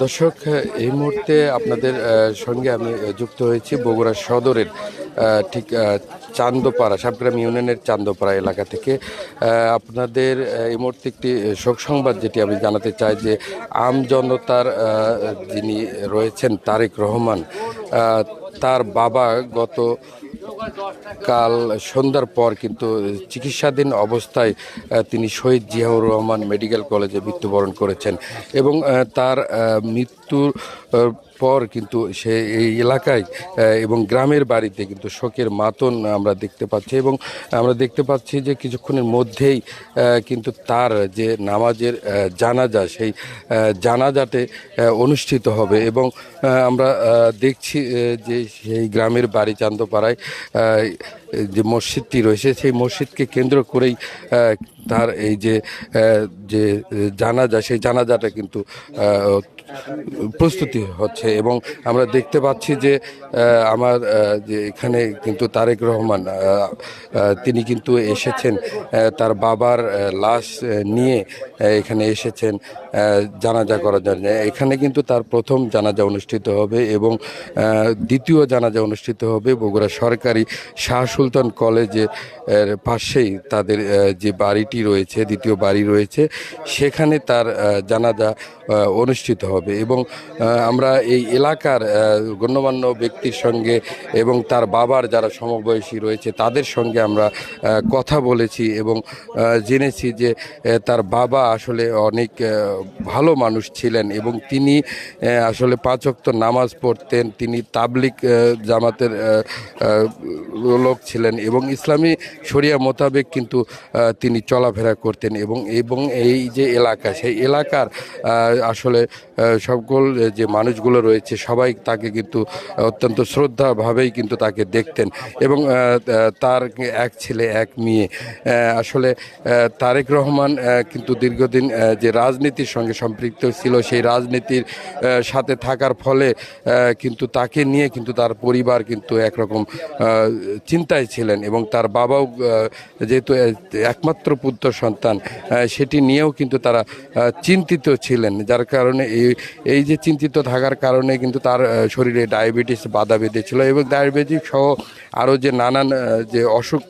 দর্শক, এই মুহূর্তে আপনাদের সঙ্গে আমি যুক্ত হয়েছি বগুড়া সদরের ঠিক চান্দপাড়া, সাবগ্রাম ইউনিয়নের চান্দপাড়া এলাকা থেকে। আপনাদের এই মুহূর্তে একটি শোক সংবাদ যেটি আমি জানাতে চাই যে আমজনতার যিনি রয়েছেন তারেক রহমান, তার বাবা গত কাল সন্ধ্যার পর কিন্তু চিকিৎসাধীন অবস্থায় তিনি শহীদ জিয়াউর রহমান মেডিকেল কলেজে মৃত্যুবরণ করেছেন এবং তার মৃত্যুর পর কিন্তু সে এই এলাকায় এবং গ্রামের বাড়িতে কিন্তু শোকের মাতন আমরা দেখতে পাচ্ছি এবং আমরা দেখতে পাচ্ছি যে কিছুক্ষণের মধ্যেই কিন্তু তার যে নামাজের জানাজা, সেই জানাজাতে অনুষ্ঠিত হবে এবং আমরা দেখছি যে সেই গ্রামের বাড়ি চান্দপাড়ায় যে মসজিদটি রয়েছে সেই মসজিদকে কেন্দ্র করেই তার এই যে যে জানাজা, সেই জানাজাটা কিন্তু প্রস্তুতি হচ্ছে এবং আমরা দেখতে পাচ্ছি যে আমার যে এখানে কিন্তু তারেক রহমান তিনি কিন্তু এসেছেন তার বাবার লাশ নিয়ে এখানে এসেছেন জানাজা করার জন্য। এখানে কিন্তু তার প্রথম জানাজা অনুষ্ঠিত হবে এবং দ্বিতীয় জানাজা অনুষ্ঠিত হবে বগুড়া সরকারি শাহ সুলতান কলেজের পাশেই তাদের যে বাড়িটি রয়েছে, দ্বিতীয় বাড়ি রয়েছে, সেখানে তার জানাজা অনুষ্ঠিত হবে এবং আমরা এই এলাকার গণ্যমান্য ব্যক্তির সঙ্গে এবং তার বাবার যারা সমবয়সী রয়েছে তাদের সঙ্গে আমরা কথা বলেছি এবং জেনেছি যে তার বাবা আসলে অনেক ভালো মানুষ ছিলেন এবং তিনি আসলে 5 ওয়াক্ত নামাজ পড়তেন, তিনি তাবলিগ জামাতের লোক ছিলেন এবং ইসলামী শরিয়া মোতাবেক কিন্তু তিনি চলাফেরা করতেন এবং এই যে এলাকা, সেই এলাকার আসলে সকল যে মানুষগুলো রয়েছে সবাই তাকে কিন্তু অত্যন্ত শ্রদ্ধাভাবেই কিন্তু তাকে দেখতেন এবং তার এক ছেলে এক মেয়ে। আসলে তারেক রহমান কিন্তু দীর্ঘদিন যে রাজনীতির সঙ্গে সম্পৃক্ত ছিল, সেই রাজনীতির সাথে থাকার ফলে কিন্তু তাকে নিয়ে কিন্তু তার পরিবার কিন্তু একরকম চিন্তায় ছিলেন এবং তার বাবাও যেহেতু একমাত্র পুত্র সন্তান, সেটি নিয়েও কিন্তু তারা চিন্তিত ছিলেন, যার কারণে এই যে চিন্তিত থাকার কারণে কিন্তু তার শরীরে ডায়াবেটিস বাধা বেঁধেছিল এবং ডায়াবেটিস সহ আরও যে নানান যে অসুখ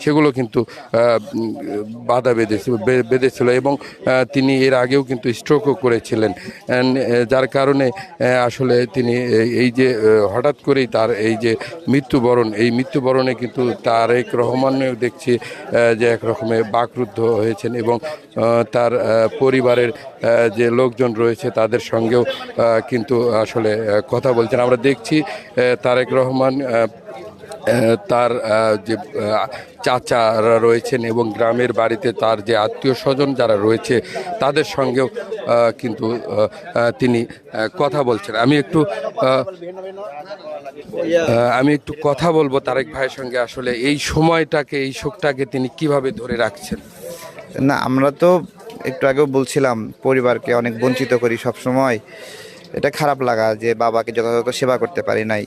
সেগুলো কিন্তু বাধা বেঁধেছিল এবং তিনি এর আগেও কিন্তু স্ট্রোকও করেছিলেন, যার কারণে আসলে তিনি এই যে হঠাৎ করেই তার এই যে মৃত্যুবরণে কিন্তু তারেক রহমানেও দেখছি যে একরকমের বাকরুদ্ধ হয়েছেন এবং তার পরিবারের যে লোকজন রয়েছে তাদের সঙ্গেও কিন্তু আসলে কথা বলছেন। আমরা দেখছি তারেক রহমান তার যে চাচারা রয়েছেন এবং গ্রামের বাড়িতে তার যে আত্মীয় স্বজন যারা রয়েছে তাদের সঙ্গেও কিন্তু তিনি কথা বলছেন। আমি একটু কথা বলবো তারেক ভাইয়ের সঙ্গে, আসলে এই সময়টাকে, এই শোকটাকে তিনি কিভাবে ধরে রাখছেন। না, আমরা তো একটু আগেও বলছিলাম পরিবারকে অনেক বঞ্চিত করি সব সময়। এটা খারাপ লাগা যে বাবাকে যথাযথ সেবা করতে পারি নাই,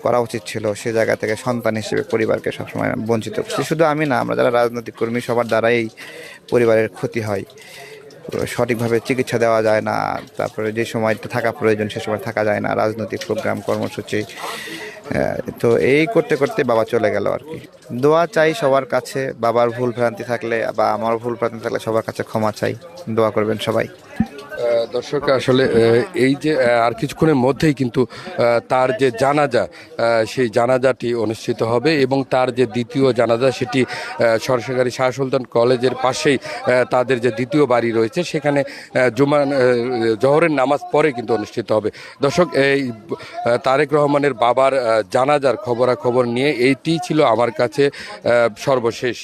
করা উচিত ছিল। সে জায়গা থেকে সন্তান হিসেবে পরিবারকে সবসময় বঞ্চিত করছি। শুধু আমি না, আমরা যারা রাজনৈতিক কর্মী সবার দ্বারাই পরিবারের ক্ষতি হয়, সঠিকভাবে চিকিৎসা দেওয়া যায় না, তারপরে যে সময়টা থাকা প্রয়োজন সে সময় থাকা যায় না, রাজনৈতিক প্রোগ্রাম কর্মসূচি, তো এই করতে করতে বাবা চলে গেল আর কি। দোয়া চাই সবার কাছে, বাবার ভুল ভ্রান্তি থাকলে বা আমার ভুল ভ্রান্তি থাকলে সবার কাছে ক্ষমা চাই, দোয়া করবেন সবাই। দর্শক, আসলে এই যে আর কিছুক্ষণের মধ্যেই কিন্তু তার যে জানাজা, সেই জানাজাটি অনুষ্ঠিত হবে এবং তার যে দ্বিতীয় জানাজা সেটি সরকারি শাহ সুলতান কলেজের পাশেই তাদের যে দ্বিতীয় বাড়ি রয়েছে সেখানে জোহরের নামাজ পরে কিন্তু অনুষ্ঠিত হবে। দর্শক, এই তারেক রহমানের বাবার জানাজার খবরাখবর নিয়ে এইটি ছিল আমার কাছে সর্বশেষ।